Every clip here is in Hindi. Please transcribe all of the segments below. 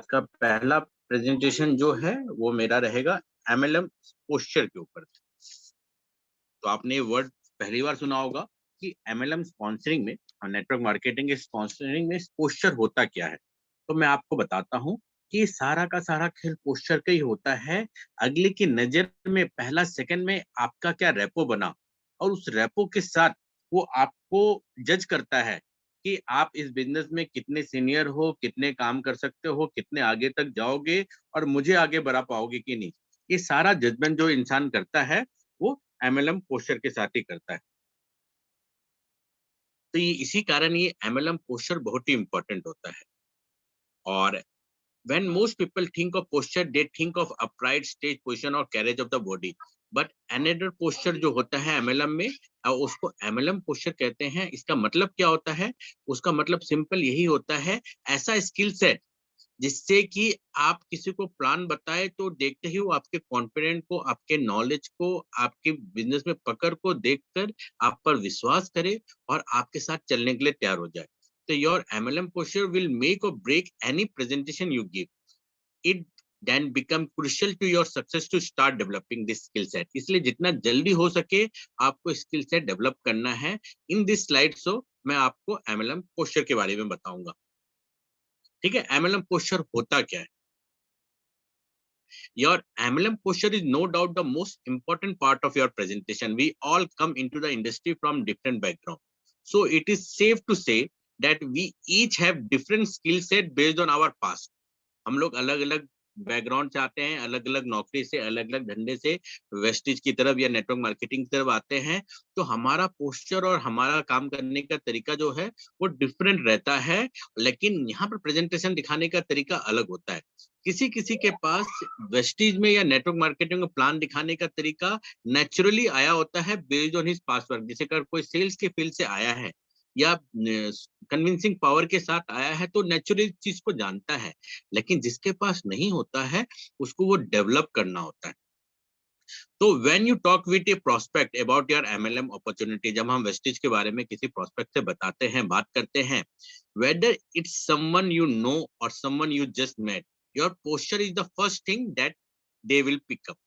का पहला प्रेजेंटेशन जो है वो मेरा रहेगा एमएलएम पोस्चर के ऊपर। तो आपने ये वर्ड पहली बार सुना होगा कि एमएलएम स्पॉन्सरिंग में और नेटवर्क मार्केटिंग के स्पॉन्सरिंग में पोस्चर होता क्या है। तो मैं आपको बताता हूँ कि सारा का सारा खेल पोस्चर का ही होता है। अगले की नजर में पहला सेकंड में आपका क्या रेपो बना, और उस रेपो के साथ वो आपको जज करता है कि आप इस बिजनेस में कितने सीनियर हो, कितने काम कर सकते हो, कितने आगे तक जाओगे और मुझे आगे बढ़ा पाओगे कि नहीं। ये सारा जजमेंट जो इंसान करता है वो एमएलएम पोस्चर के साथ ही करता है। तो ये इसी कारण ये एमएलएम पोस्चर बहुत ही इंपॉर्टेंट होता है। और when most people think of posture, they think of upright stage position or carriage of the body. But another posture जो होता है एमएलएम में, उसको एमएलएम पोस्चर कहते हैं। इसका मतलब क्या होता है? उसका मतलब सिंपल यही होता है, ऐसा स्किल सेट जिससे कि आप किसी को प्लान बताए तो देखते ही वो आपके कॉन्फिडेंट को, आपके नॉलेज को, आपके बिजनेस में पकड़ को देखकर आप पर विश्वास करे और आपके साथ चलने के लिए तैयार हो जाए। तो your MLM posture will make or break any presentation you give. It then become crucial to your success to start developing this skill set. इसलिए जितना जल्दी हो सके आपको स्किल सेट डेवलप करना है। इन दिस स्लाइड शो मैं आपको एमएलएम पोस्चर के बारे में बताऊंगा। ठीक है, एमएलएम पोस्चर होता क्या है? Your MLM posture is no doubt the most important part of your presentation. We all come into the industry from different backgrounds. So it is safe to say that we each have different skill set based on our past. हम लोग अलग अलग बैकग्राउंड से आते हैं, अलग अलग नौकरी से, अलग अलग धंधे से वेस्टेज की तरफ या नेटवर्क मार्केटिंग की तरफ आते हैं। तो हमारा पोस्चर और हमारा काम करने का तरीका जो है वो डिफरेंट रहता है, लेकिन यहाँ पर प्रेजेंटेशन दिखाने का तरीका अलग होता है। किसी किसी के पास वेस्टेज में या नेटवर्क मार्केटिंग में प्लान दिखाने का तरीका नेचुरली आया होता है based on his past work. जैसे अगर कोई सेल्स के फील्ड से आया है या कन्विंसिंग पावर के साथ आया है तो नेचुरली चीज को जानता है, लेकिन जिसके पास नहीं होता है उसको वो डेवलप करना होता है। तो when you talk with A prospect about your MLM opportunity, जब हम वेस्टेज के बारे में किसी प्रोस्पेक्ट से बताते हैं, बात करते हैं, whether it's someone you know or someone you just met, your posture is the first thing that they will pick up.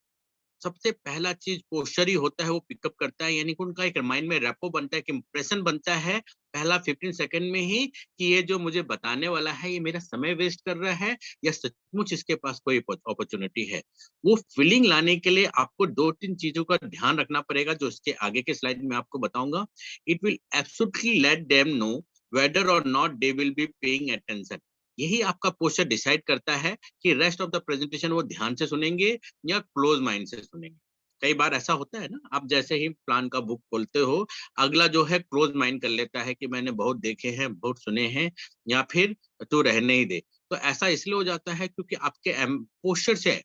सबसे पहला चीज पोस्चर ही होता है, वो पिकअप करता है। यानी कि उनका एक माइंड में रेपो बनता है, एक इंप्रेशन बनता है पहला 15 सेकंड में ही कि ये जो मुझे बताने वाला है ये मेरा समय वेस्ट कर रहा है या सचमुच इसके पास कोई अपॉर्चुनिटी है। वो फीलिंग लाने के लिए आपको 2-3 चीजों का ध्यान रखना पड़ेगा जो इसके आगे के स्लाइड में आपको बताऊंगा। It will absolutely let them know whether or not they will be paying attention. यही आपका पोस्चर डिसाइड करता है कि रेस्ट ऑफ द प्रेजेंटेशन वो ध्यान से सुनेंगे या क्लोज माइंड से सुनेंगे। कई बार ऐसा होता है ना, आप जैसे ही प्लान का बुक खोलते हो अगला जो है क्लोज माइंड कर लेता है कि मैंने बहुत देखे हैं, बहुत सुने हैं, या फिर तो रहने ही दे। तो ऐसा इसलिए हो जाता है क्योंकि आपके पोस्चर से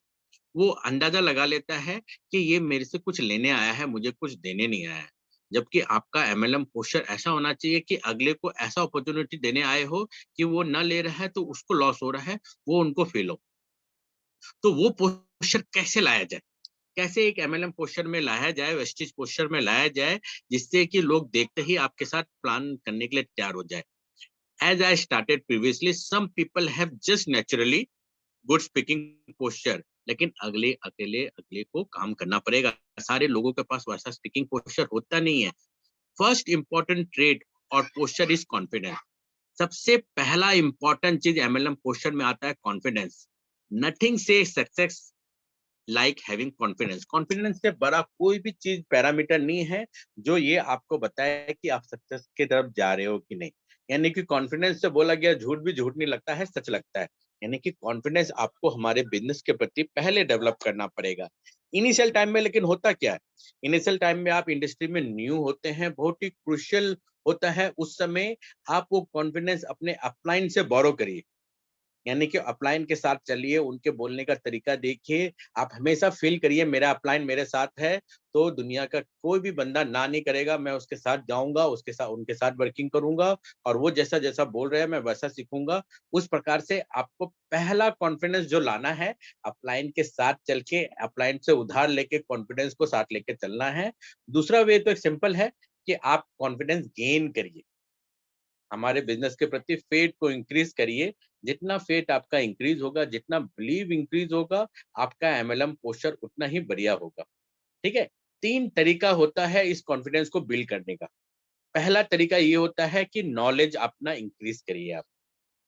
वो अंदाजा लगा लेता है कि ये मेरे से कुछ लेने आया है, मुझे कुछ देने नहीं आया है। जबकि आपका एमएलएम पोस्चर ऐसा होना चाहिए कि अगले को ऐसा अपॉर्चुनिटी देने आए हो कि वो न ले रहा है तो उसको लॉस हो रहा है, वो उनको फील हो। तो वो पोस्चर कैसे लाया जाए, कैसे एक एमएलएम पोस्चर में लाया जाए, वेस्टिज पोस्चर में लाया जाए, जिससे कि लोग देखते ही आपके साथ प्लान करने के लिए तैयार हो जाए। As I stated previously, some people have just naturally good speaking posture, लेकिन अगले को काम करना पड़ेगा। सारे लोगों के पास वैसा स्पीकिंग पोस्चर होता नहीं है। फर्स्ट इंपॉर्टेंट ट्रेड और पोस्चर इज कॉन्फिडेंस। सबसे पहला इंपॉर्टेंट चीज एमएलएम पोस्चर में आता है कॉन्फिडेंस। नथिंग से success like having confidence. Confidence से बड़ा कोई भी चीज पैरामीटर नहीं है जो ये आपको बताए कि आप सक्सेस की तरफ जा रहे हो कि नहीं। यानी कि कॉन्फिडेंस से बोला गया झूठ भी झूठ नहीं लगता है, सच लगता है। यानी कि कॉन्फिडेंस आपको हमारे बिजनेस के प्रति पहले डेवलप करना पड़ेगा इनिशियल टाइम में। लेकिन होता क्या है, इनिशियल टाइम में आप इंडस्ट्री में न्यू होते हैं, बहुत ही क्रुशियल होता है उस समय आप वो कॉन्फिडेंस अपने अपलाइन से बोरो करिए। यानी कि अपलाइन के साथ चलिए, उनके बोलने का तरीका देखिए। आप हमेशा फील करिए मेरा अपलाइन मेरे साथ है तो दुनिया का कोई भी बंदा ना नहीं करेगा, मैं उसके साथ जाऊंगा, उसके साथ उनके साथ वर्किंग करूंगा और वो जैसा जैसा बोल रहे हैं मैं वैसा सीखूंगा। उस प्रकार से आपको पहला कॉन्फिडेंस जो लाना है, अपलाइन के साथ चल के अपलाइन से उधार लेके कॉन्फिडेंस को साथ लेके चलना है। दूसरा वे तो एक सिंपल है कि आप कॉन्फिडेंस गेन करिए, हमारे बिजनेस के प्रति फेथ को इंक्रीज करिए, जितना फेट आपका इंक्रीज होगा, जितना बिलीव इंक्रीज होगा, आपका एमएलएम पोस्चर उतना ही बढ़िया होगा। ठीक है। 3 तरीका होता है इस कॉन्फिडेंस को बिल्ड करने का। पहला तरीका ये होता है कि नॉलेज अपना इंक्रीज करिए आप।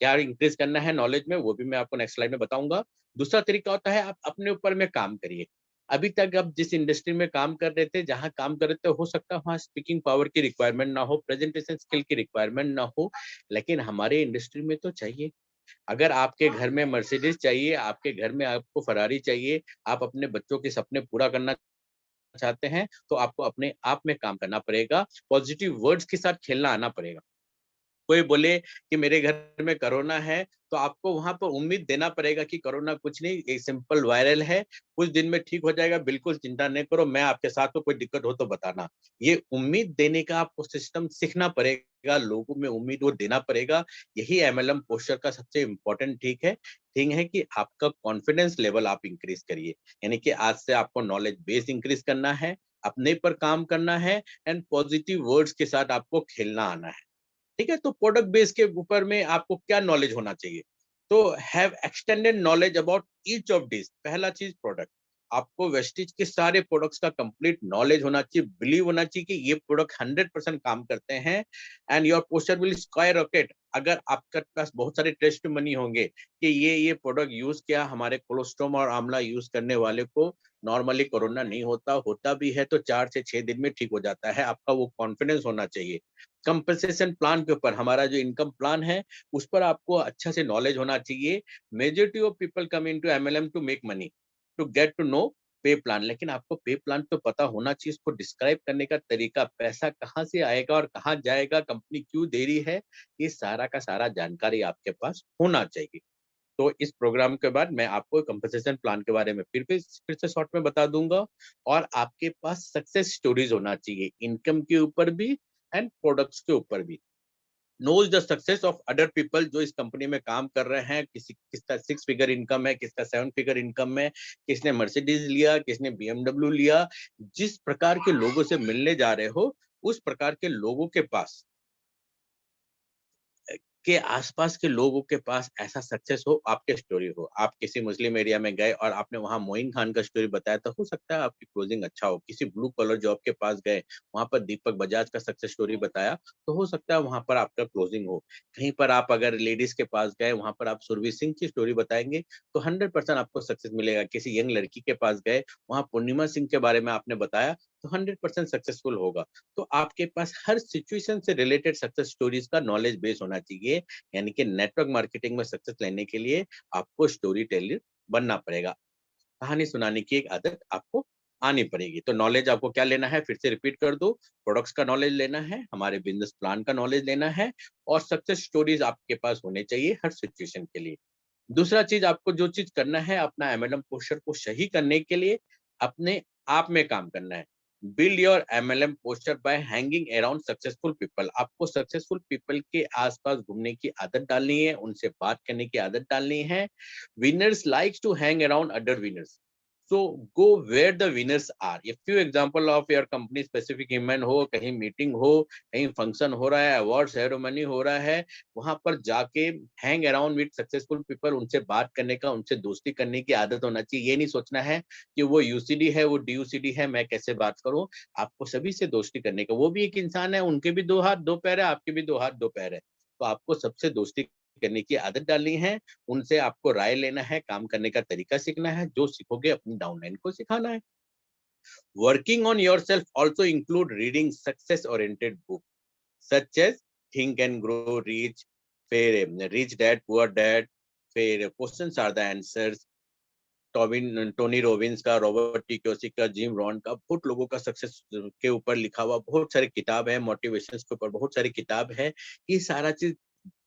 क्या इंक्रीज करना है नॉलेज में, वो भी मैं आपको नेक्स्ट स्लाइड में बताऊंगा। दूसरा तरीका होता है आप अपने ऊपर में काम करिए। अभी तक आप जिस इंडस्ट्री में काम कर रहे थे, जहां काम कर रहे थे, हो सकता है वहां स्पीकिंग पावर की रिक्वायरमेंट ना हो, प्रेजेंटेशन स्किल की रिक्वायरमेंट ना हो, लेकिन हमारे इंडस्ट्री में तो चाहिए। अगर आपके घर में मर्सिडीज चाहिए, आपके घर में आपको फरारी चाहिए, आप अपने बच्चों के सपने पूरा करना चाहते हैं, तो आपको अपने आप में काम करना पड़ेगा, पॉजिटिव वर्ड्स के साथ खेलना आना पड़ेगा। कोई बोले कि मेरे घर में कोरोना है, तो आपको वहां पर उम्मीद देना पड़ेगा कि कोरोना कुछ नहीं, एक सिंपल वायरल है, कुछ दिन में ठीक हो जाएगा, बिल्कुल चिंता नहीं करो, मैं आपके साथ हूँ, कोई दिक्कत हो तो बताना। ये उम्मीद देने का आपको सिस्टम सीखना पड़ेगा, लोगों में उम्मीद वो देना पड़ेगा। यही एमएलएम पोस्चर का सबसे इम्पोर्टेंट थिंग है कि आपका कॉन्फिडेंस लेवल आप इंक्रीज करिए। यानी कि आज से आपको नॉलेज बेस इंक्रीज करना है, अपने पर काम करना है, एंड पॉजिटिव वर्ड्स के साथ आपको खेलना आना है। ठीक है। तो प्रोडक्ट बेस के ऊपर में आपको क्या नॉलेज होना चाहिए, तो have extended knowledge about each of this. पहला चीज प्रोडक्ट, आपको वेस्टिज के सारे प्रोडक्ट्स का कंप्लीट नॉलेज होना चाहिए, बिलीव होना चाहिए कि ये प्रोडक्ट 100% काम करते हैं, and your poster will sky rocket. अगर आपके पास बहुत सारे टेस्ट मनी होंगे कि ये प्रोडक्ट यूज किया, हमारे कोलेस्ट्रॉम और आंवला यूज करने वाले को नॉर्मली कोरोना नहीं होता, होता भी है तो 4 से 6 दिन में ठीक हो जाता है, आपका वो कॉन्फिडेंस होना चाहिए। कंपनसेशन प्लान के ऊपर, हमारा जो इनकम प्लान है उस पर आपको अच्छा से नॉलेज होना चाहिए। Majority of people come into MLM to make money, to get to know pay plan, लेकिन आपको पे प्लान तो पता होना चाहिए, इसको डिस्क्राइब करने का तरीका, पैसा कहाँ से आएगा और कहाँ जाएगा, कंपनी क्यों दे रही है, ये सारा का सारा जानकारी आपके पास होना चाहिए। तो इस प्रोग्राम के बाद मैं आपको कंपनसेशन प्लान के बारे में फिर से शॉर्ट में बता दूंगा, और आपके पास सक्सेस स्टोरीज होना चाहिए, इनकम के ऊपर भी एंड प्रोडक्ट्स के ऊपर भी। Knows the success of other people जो इस कंपनी में काम कर रहे हैं, किसका 6 फिगर इनकम है, किसका 7 फिगर इनकम है, किसने मर्सिडीज लिया, किसने बीएमडब्ल्यू लिया। जिस प्रकार के लोगों से मिलने जा रहे हो, उस प्रकार के लोगों के आसपास के लोगों के पास ऐसा सक्सेस हो, आपके स्टोरी हो। आप किसी मुस्लिम एरिया में गए और आपने वहां मोइन खान का स्टोरी बताया, तो हो सकता है आपकी क्लोजिंग अच्छा हो। किसी ब्लू कॉलर जॉब के पास गए, वहां पर दीपक बजाज का सक्सेस स्टोरी बताया, तो हो सकता है वहां पर आपका क्लोजिंग हो। कहीं पर आप अगर लेडीज के पास गए, वहां पर आप सुरभि सिंह की स्टोरी बताएंगे, तो 100% आपको सक्सेस मिलेगा। किसी यंग लड़की के पास गए, वहां पूर्णिमा सिंह के बारे में आपने बताया, तो 100% सक्सेसफुल होगा। तो आपके पास हर सिचुएशन से रिलेटेड सक्सेस स्टोरीज का नॉलेज बेस होना चाहिए। यानी कि नेटवर्क मार्केटिंग में सक्सेस लेने के लिए आपको स्टोरी टेलर बनना पड़ेगा, कहानी सुनाने की एक आदत आपको आनी पड़ेगी। तो नॉलेज आपको क्या लेना है, फिर से रिपीट कर दो। प्रोडक्ट्स का नॉलेज लेना है, हमारे बिजनेस प्लान का नॉलेज लेना है, और सक्सेस स्टोरीज आपके पास होने चाहिए हर सिचुएशन के लिए। दूसरा चीज, आपको जो चीज करना है अपना एमएलएम पोस्चर को सही करने के लिए, अपने आप में काम करना है। Build your MLM posture bye hanging around successful people. आपको सक्सेसफुल पीपल के आसपास घूमने की आदत डालनी है, उनसे बात करने की आदत डालनी है। Winners likes to hang around other winners, so go where the winners are। a few example of your company specific event हो, कहीं मीटिंग हो, कहीं फंक्शन हो रहा है, अवार्ड सेरेमनी हो रहा है, वहां पर जाके hang around with successful people, उनसे बात करने का, उनसे दोस्ती करने की आदत होना चाहिए। ये नहीं सोचना है कि वो यूसीडी है, वो डीयूसीडी है, मैं कैसे बात करूं। आपको सभी से दोस्ती करने का, वो भी एक इंसान है, उनके भी 2 हाथ 2 पैर है, आपके भी 2 हाथ 2 पैर है, तो आपको सबसे दोस्ती करने की आदत डालनी है। उनसे आपको राय लेना है, काम करने का तरीका सीखना है, जो सीखोगे अपनी डाउनलाइन को सिखाना है। Working on yourself also include reading success oriented book such as think and grow rich, फिर रिच डैड पुअर डैड, फिर questions are the answers, Tony Robbins का, रॉबर्ट टी क्योसाकी का, जिम रॉन का, बहुत लोगों का सक्सेस के ऊपर लिखा हुआ बहुत सारी किताब है, मोटिवेशन के ऊपर बहुत सारी किताब है। ये सारा चीज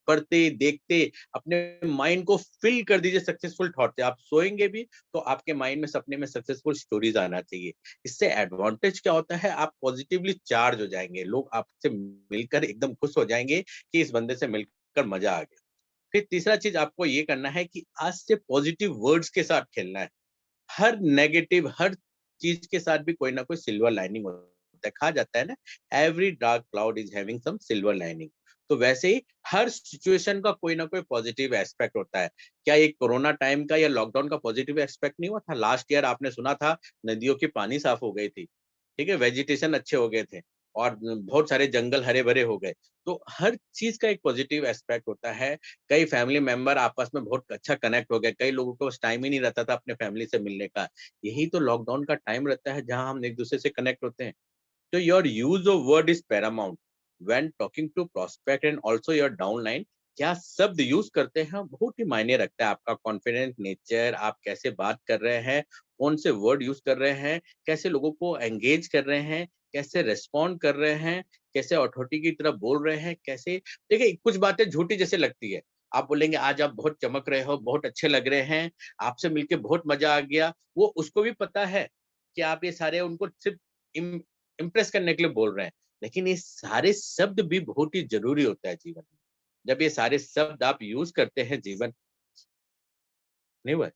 पढ़ते देखते अपने माइंड को फिल कर दीजिए सक्सेसफुल थॉट से। आप सोएंगे भी तो आपके माइंड में सपने में सक्सेसफुल स्टोरीज आना चाहिए। इससे एडवांटेज क्या होता है, आप पॉजिटिवली चार्ज हो जाएंगे, लोग आपसे मिलकर एकदम खुश हो जाएंगे कि इस बंदे से मिलकर मजा आ गया। फिर तीसरा चीज आपको ये करना है कि आज से पॉजिटिव वर्ड्स के साथ खेलना है। हर नेगेटिव, हर चीज के साथ भी कोई ना कोई सिल्वर लाइनिंग होता है। कहा जाता है ना, every dark cloud is having some silver lining. तो वैसे ही हर सिचुएशन का कोई ना कोई पॉजिटिव एस्पेक्ट होता है। क्या ये कोरोना टाइम का या लॉकडाउन का पॉजिटिव एस्पेक्ट नहीं हुआ था? लास्ट ईयर आपने सुना था नदियों की पानी साफ हो गई थी, ठीक है, वेजिटेशन अच्छे हो गए थे और बहुत सारे जंगल हरे भरे हो गए। तो हर चीज का एक पॉजिटिव एस्पेक्ट होता है। कई फैमिली मेंबर आपस में बहुत अच्छा कनेक्ट हो गए, कई लोगों को बस टाइम ही नहीं रहता था अपने फैमिली से मिलने का। यही तो लॉकडाउन का टाइम रहता है जहां हम एक दूसरे से कनेक्ट होते हैं। तो your use of word is paramount when talking to prospect and also your downline. क्या शब्द यूज करते हैं बहुत ही मायने रखता है। आपका कॉन्फिडेंट नेचर, आप कैसे बात कर रहे हैं, कौन से वर्ड यूज कर रहे हैं, कैसे लोगों को एंगेज कर रहे हैं, कैसे रेस्पॉन्ड कर रहे हैं, कैसे अथॉरिटी की तरफ बोल रहे हैं, कैसे। देखिए कुछ बातें झूठी जैसे लगती है। आप बोलेंगे आज आप बहुत चमक रहे हो, बहुत अच्छे लग रहे हैं, आपसे मिलके बहुत मजा आ गया। वो उसको भी पता है कि आप ये सारे उनको सिर्फ इम्प्रेस करने के लिए बोल रहे हैं। लेकिन ये सारे शब्द भी बहुत ही जरूरी होता है जीवन में। जब ये सारे शब्द आप यूज करते हैं जीवन नहीं हुआ है?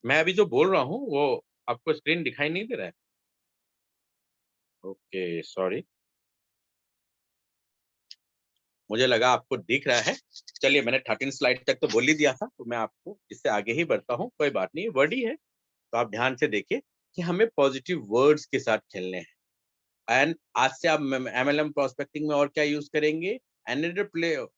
मैं अभी जो बोल रहा हूँ वो आपको स्क्रीन दिखाई नहीं दे रहा है? ओके, सॉरी, मुझे लगा आपको दिख रहा है। चलिए, मैंने 13 स्लाइड तक तो बोल ही दिया था, तो मैं आपको इससे आगे ही बढ़ता हूँ, कोई बात नहीं, वर्ड ही है। तो आप ध्यान से देखिए कि हमें पॉजिटिव वर्ड्स के साथ खेलने हैं। एंड आज से आप एमएलएम प्रोस्पेक्टिंग में और क्या यूज करेंगे? Another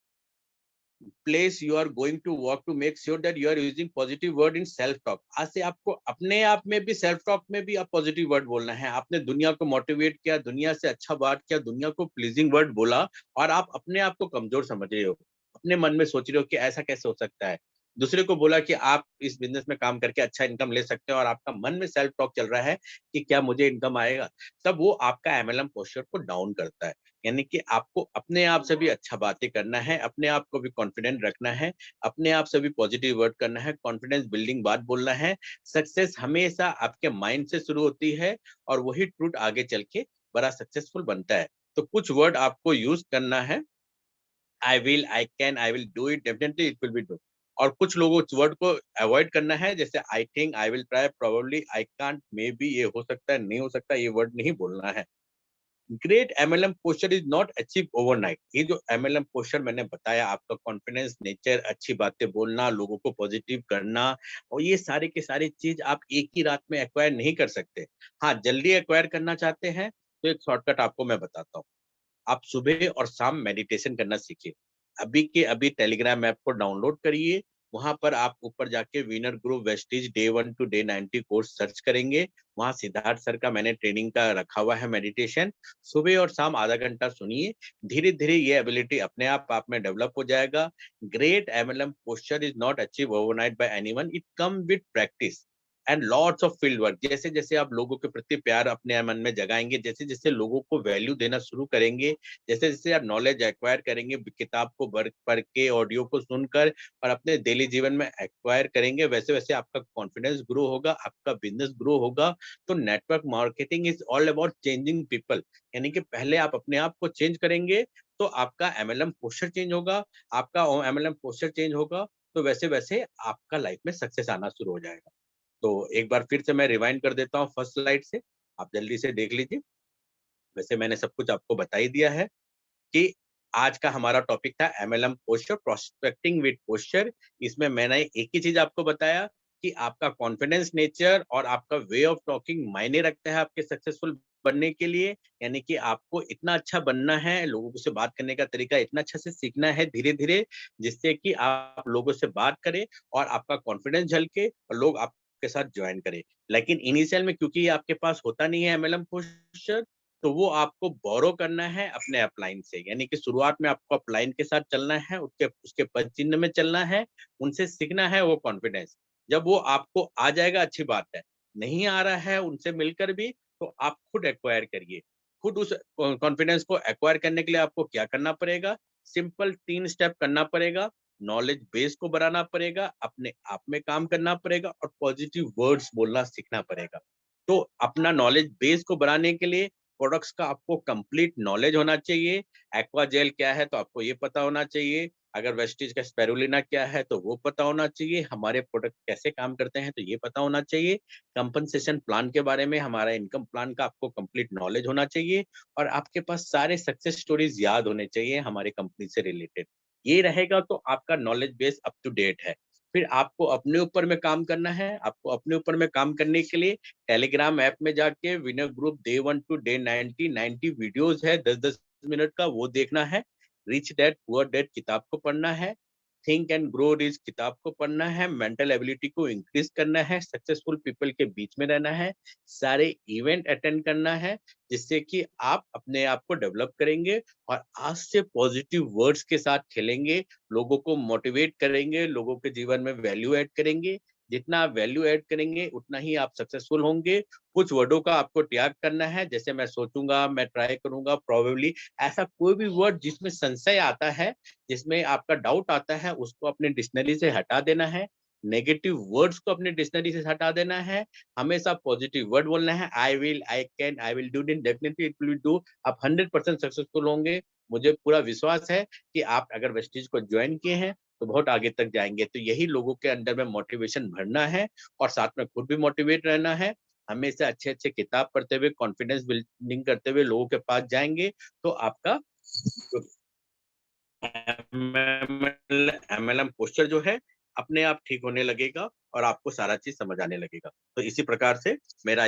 place you are going to work to make sure that you are using positive word in self talk। आज से आपको अपने आप में भी सेल्फ टॉक में भी आप पॉजिटिव वर्ड बोलना है। आपने दुनिया को मोटिवेट किया, दुनिया से अच्छा बात किया, दुनिया को प्लीजिंग वर्ड बोला और आप अपने आप को कमजोर समझ रहे हो, अपने मन में सोच रहे हो कि ऐसा कैसे हो सकता है। दूसरे को बोला कि आप इस बिजनेस में काम करके अच्छा इनकम ले सकते हो और आपका मन में सेल्फ टॉक चल रहा है कि क्या मुझे इनकम आएगा, तब वो आपका एमएलएम पोस्चर को डाउन करता है। यानी कि आपको अपने आप से भी अच्छा बातें करना है, अपने आप को भी कॉन्फिडेंट रखना है, अपने आप से भी पॉजिटिव वर्ड करना है, कॉन्फिडेंस बिल्डिंग बात बोलना है। सक्सेस हमेशा आपके माइंड से शुरू होती है और वही ट्रूथ आगे चल के बड़ा सक्सेसफुल बनता है। तो कुछ वर्ड आपको यूज करना है। I will, I can, I will do it, definitely it will be do. और कुछ लोगों उस वर्ड को अवॉइड करना है, जैसे I think, I will try, probably, I can't, may be, ये हो सकता है, नहीं हो सकता, ये वर्ड नहीं बोलना है। Great MLM posture is not achieve overnight. ये जो एमएलएम पोस्चर मैंने बताया, आपका कॉन्फिडेंस नेचर, अच्छी बातें बोलना, लोगों को पॉजिटिव करना, और ये सारे के सारे चीज आप एक ही रात में एक्वायर नहीं कर सकते। हाँ, जल्दी एक्वायर करना चाहते हैं तो एक शॉर्टकट आपको मैं बताता हूँ। आप सुबह और शाम मेडिटेशन करना सीखिए। अभी के अभी टेलीग्राम ऐप को डाउनलोड करिए। वहां पर आप ऊपर जाके winner group Vestige day 1 to day 90 course search करेंगे। वहां सिद्धार्थ सर का मैंने ट्रेनिंग का रखा हुआ है मेडिटेशन। सुबह और शाम आधा घंटा सुनिए। धीरे धीरे ये एबिलिटी अपने आप में डेवलप हो जाएगा। Great MLM posture is not achieve overnight bye anyone, it come with practice and lots of field work. जैसे जैसे आप लोगों के प्रति प्यार अपने मन में जगाएंगे, जैसे जैसे लोगों को वैल्यू देना शुरू करेंगे, जैसे जैसे आप नॉलेज एक्वायर करेंगे, किताब को पढ़ के, ऑडियो को सुनकर और अपने डेली जीवन में एक्वायर करेंगे, वैसे वैसे आपका कॉन्फिडेंस ग्रो होगा, आपका बिजनेस ग्रो होगा। तो network marketing is all about changing people. यानी कि पहले आप अपने आप को चेंज करेंगे तो आपका एमएलएम पोस्चर चेंज होगा। आपका एमएलएम पोस्चर चेंज होगा तो वैसे वैसे आपका लाइफ में सक्सेस आना शुरू हो जाएगा। तो एक बार फिर से मैं रिवाइंड कर देता हूँ फर्स्ट स्लाइड से, आप जल्दी से देख लीजिए। वैसे मैंने सब कुछ आपको बता ही दिया है कि आज का हमारा टॉपिक था MLM posture, prospecting with posture. इसमें मैंने एक ही चीज आपको बताया कि आपका कॉन्फिडेंस नेचर और आपका वे ऑफ टॉकिंग मायने रखता है आपके सक्सेसफुल बनने के लिए। यानी कि आपको इतना अच्छा बनना है, लोगों से बात करने का तरीका इतना अच्छा से सीखना है धीरे धीरे, जिससे कि आप लोगों से बात करें और आपका कॉन्फिडेंस झलके और लोग आपके साथ ज्वाइन करें। लेकिन इनिशियल में क्योंकि आपके पास होता नहीं है एमएलएम पोस्चर, तो वो आपको बोरो करना है अपने अपलाइन से। यानी कि शुरुआत में आपको अपलाइन के साथ चलना है, उसके उसके पद चिन्ह में चलना है, उनसे सीखना है वो कॉन्फिडेंस। जब वो आपको आ जाएगा अच्छी बात है, नहीं आ रहा है उनसे मिलकर भी, तो आप खुद एक्वायर करिए। खुद उस कॉन्फिडेंस को एक्वायर करने के लिए आपको क्या करना पड़ेगा? सिंपल 3 स्टेप करना पड़ेगा। नॉलेज बेस को बढ़ाना पड़ेगा, अपने आप में काम करना पड़ेगा और पॉजिटिव वर्ड्स बोलना सीखना पड़ेगा। तो अपना नॉलेज बेस को बढ़ाने के लिए प्रोडक्ट्स का आपको कंप्लीट नॉलेज होना चाहिए। एक्वा जेल क्या है तो आपको ये पता होना चाहिए। अगर वेस्टीज का स्पेरुलिना क्या है तो वो पता होना चाहिए, हमारे प्रोडक्ट कैसे काम करते हैं तो ये पता होना चाहिए, कंपनसेशन प्लान के बारे में, हमारा इनकम प्लान का आपको कंप्लीट नॉलेज होना चाहिए, और आपके पास सारे सक्सेस स्टोरीज याद होने चाहिए हमारे कंपनी से रिलेटेड। ये रहेगा तो आपका knowledge base up to date है। फिर आपको अपने ऊपर में काम करना है। आपको अपने ऊपर में काम करने के लिए टेलीग्राम ऐप में जाके winner group day 1 to day 90 videos है 10-10 मिनट का, वो देखना है। रिच डैड पुअर डैड किताब को पढ़ना है। थिंक एंड ग्रो रिच किताब को पढ़ना है। मेंटल एबिलिटी को इंक्रीज करना है। सक्सेसफुल पीपल के बीच में रहना है। सारे इवेंट अटेंड करना है, जिससे कि आप अपने आप को डेवलप करेंगे, और आज से पॉजिटिव वर्ड्स के साथ खेलेंगे, लोगों को मोटिवेट करेंगे, लोगों के जीवन में वैल्यू ऐड करेंगे। जितना आप वैल्यू ऐड करेंगे उतना ही आप सक्सेसफुल होंगे। कुछ वर्डों का आपको त्याग करना है, जैसे मैं सोचूंगा, मैं ट्राई करूंगा, प्रोबेबली, ऐसा कोई भी वर्ड जिसमें संशय आता है, जिसमें आपका डाउट आता है, उसको अपने डिक्शनरी से हटा देना है। नेगेटिव वर्ड्स को अपने डिक्शनरी से हटा देना है। हमेशा पॉजिटिव वर्ड बोलना है। I will, I can, I will do, definitely it will do. आप 100% सक्सेसफुल होंगे। मुझे पूरा विश्वास है कि आप अगर वेस्टीज को ज्वाइन किए हैं तो बहुत आगे तक जाएंगे। तो यही लोगों के अंदर में मोटिवेशन भरना है, और साथ में खुद भी मोटिवेट रहना है। हमेशा अच्छे अच्छे किताब पढ़ते हुए, कॉन्फिडेंस बिल्डिंग करते हुए लोगों के पास जाएंगे, तो आपका एमएलएम पोस्चर जो है अपने आप ठीक होने लगेगा, और आपको सारा चीज समझ आने लगेगा। तो इसी प्रकार से मेरा